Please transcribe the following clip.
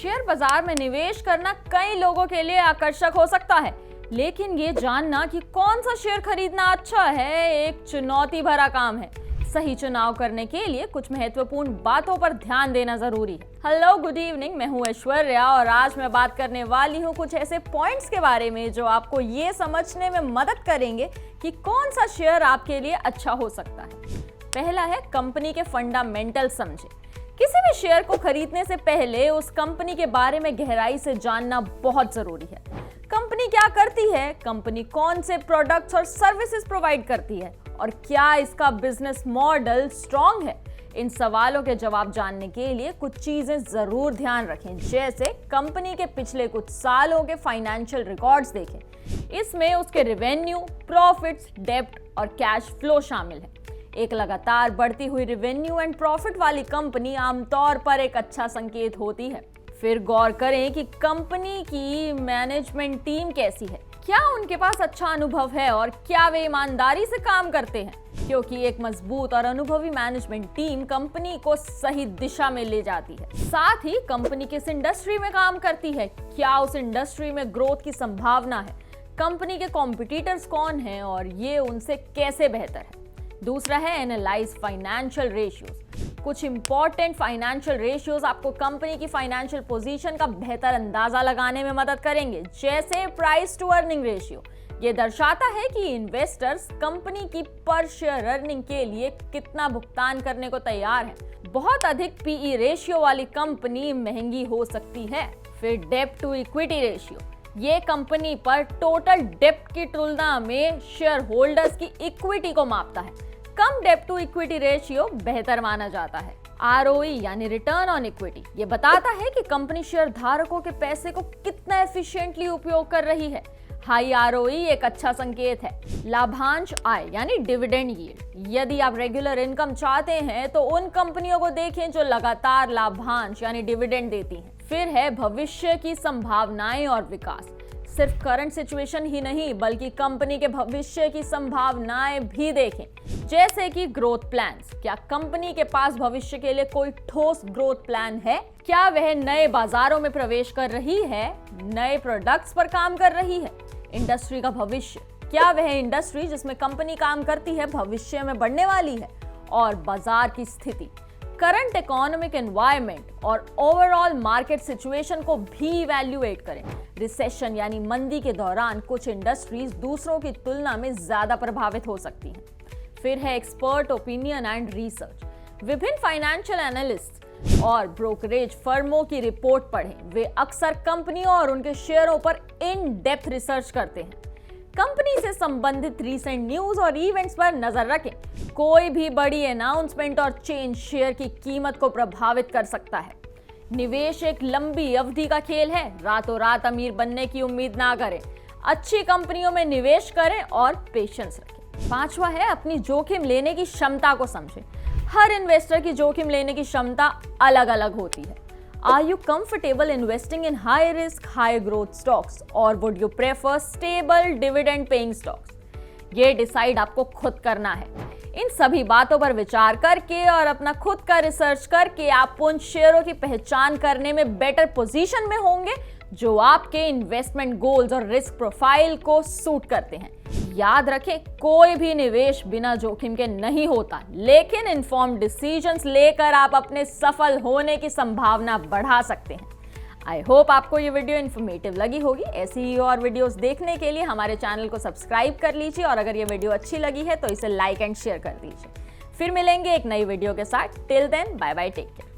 Share बाजार में निवेश करना कई लोगों के लिए आकर्षक हो सकता है, लेकिन ये जानना कि कौन सा शेयर खरीदना अच्छा है एक चुनौती भरा काम है। सही चुनाव करने के लिए कुछ महत्वपूर्ण बातों पर ध्यान देना जरूरी है। हेलो, गुड इवनिंग, मैं हूं ऐश्वर्या और आज मैं बात करने वाली हूं कुछ ऐसे पॉइंट्स के बारे में जो आपको ये समझने में मदद करेंगे कि कौन सा शेयर आपके लिए अच्छा हो सकता है। पहला है, कंपनी के फंडामेंटल समझे। किसी भी शेयर को खरीदने से पहले उस कंपनी के बारे में गहराई से जानना बहुत जरूरी है। कंपनी क्या करती है, कंपनी कौन से प्रोडक्ट्स और सर्विसेज प्रोवाइड करती है और क्या इसका बिजनेस मॉडल स्ट्रॉन्ग है। इन सवालों के जवाब जानने के लिए कुछ चीजें जरूर ध्यान रखें, जैसे कंपनी के पिछले कुछ सालों के फाइनेंशियल रिकॉर्ड्स देखें। इसमें उसके रेवेन्यू, प्रॉफिट्स, डेब्ट और कैश फ्लो शामिल है। एक लगातार बढ़ती हुई रेवेन्यू एंड प्रॉफिट वाली कंपनी आमतौर पर एक अच्छा संकेत होती है। फिर गौर करें कि कंपनी की मैनेजमेंट टीम कैसी है, क्या उनके पास अच्छा अनुभव है और क्या वे ईमानदारी से काम करते हैं, क्योंकि एक मजबूत और अनुभवी मैनेजमेंट टीम कंपनी को सही दिशा में ले जाती है। साथ ही कंपनी किस इंडस्ट्री में काम करती है, क्या उस इंडस्ट्री में ग्रोथ की संभावना है, कंपनी के कॉम्पिटिटर्स कौन हैं और ये उनसे कैसे बेहतर है। दूसरा है, एनालाइज फाइनेंशियल रेशियोज। कुछ इंपॉर्टेंट फाइनेंशियल रेशियोज आपको कंपनी की फाइनेंशियल पोजीशन का बेहतर अंदाजा लगाने में मदद करेंगे, जैसे प्राइस टू अर्निंग रेशियो। ये दर्शाता है कि इन्वेस्टर्स कंपनी की पर शेयर अर्निंग के लिए कितना भुगतान करने को तैयार है। बहुत अधिक पीई रेशियो वाली कंपनी महंगी हो सकती है। फिर डेब्ट टू इक्विटी रेशियो, ये कंपनी पर टोटल डेब्ट की तुलना में शेयर होल्डर्स की इक्विटी को मापता है। कम डेब्ट टू इक्विटी रेशियो बेहतर माना जाता है। आरओई यानी रिटर्न ऑन इक्विटी, ये बताता है कि कंपनी शेयर धारकों के पैसे को कितना एफिशिएंटली उपयोग कर रही है। हाई आरओई एक अच्छा संकेत है। लाभांश आय यानी डिविडेंड यील्ड, यदि आप रेगुलर इनकम चाहते हैं तो उन कंपनियों को देखें जो लगातार लाभांश यानी डिविडेंड देती हैं। फिर है भविष्य की संभावनाएं और विकास। सिर्फ करंट सिचुएशन ही नहीं बल्कि कंपनी के भविष्य की संभावनाएं भी देखें, जैसे कि ग्रोथ प्लान्स। क्या कंपनी के पास भविष्य के लिए कोई ठोस ग्रोथ प्लान है, क्या वह नए बाजारों में प्रवेश कर रही है, नए प्रोडक्ट्स पर काम कर रही है। इंडस्ट्री का भविष्य, क्या वह इंडस्ट्री जिसमें कंपनी काम करती है भविष्य में बढ़ने वाली है। और बाजार की स्थिति, करंट इकोनॉमिक एनवायरनमेंट और ओवरऑल मार्केट सिचुएशन को भी इवैल्यूएट करें। रिसेशन यानी मंदी के दौरान कुछ इंडस्ट्रीज दूसरों की तुलना में ज्यादा प्रभावित हो सकती हैं। फिर है एक्सपर्ट ओपिनियन एंड रिसर्च। विभिन्न फाइनेंशियल एनालिस्ट और ब्रोकरेज फर्मों की रिपोर्ट पढ़ें। वे अक्सर कंपनियों और उनके शेयरों पर इन डेप्थ रिसर्च करते हैं। कंपनी से संबंधित रीसेंट न्यूज और इवेंट्स पर नजर रखें। कोई भी बड़ी अनाउंसमेंट और चेंज शेयर की कीमत को प्रभावित कर सकता है। निवेश एक लंबी अवधि का खेल है, रातों रात अमीर बनने की उम्मीद ना करें। अच्छी कंपनियों में निवेश करें और पेशेंस रखें। पांचवा है, अपनी जोखिम लेने की क्षमता को समझें। हर इन्वेस्टर की जोखिम लेने की क्षमता अलग अलग होती है। Are you comfortable investing in high risk, high growth stocks or would you prefer stable dividend paying stocks? ये डिसाइड आपको खुद करना है। इन सभी बातों पर विचार करके और अपना खुद का रिसर्च करके आप उन शेयरों की पहचान करने में बेटर पोजीशन में होंगे जो आपके इन्वेस्टमेंट गोल्स और रिस्क प्रोफाइल को सूट करते हैं। याद रखें, कोई भी निवेश बिना जोखिम के नहीं होता, लेकिन इन्फॉर्म्ड डिसीजंस लेकर आप अपने सफल होने की संभावना बढ़ा सकते हैं। आई होप आपको ये वीडियो इन्फॉर्मेटिव लगी होगी। ऐसी ही और वीडियोस देखने के लिए हमारे चैनल को सब्सक्राइब कर लीजिए और अगर ये वीडियो अच्छी लगी है तो इसे लाइक एंड शेयर कर दीजिए। फिर मिलेंगे एक नई वीडियो के साथ। Till then, bye bye, take care.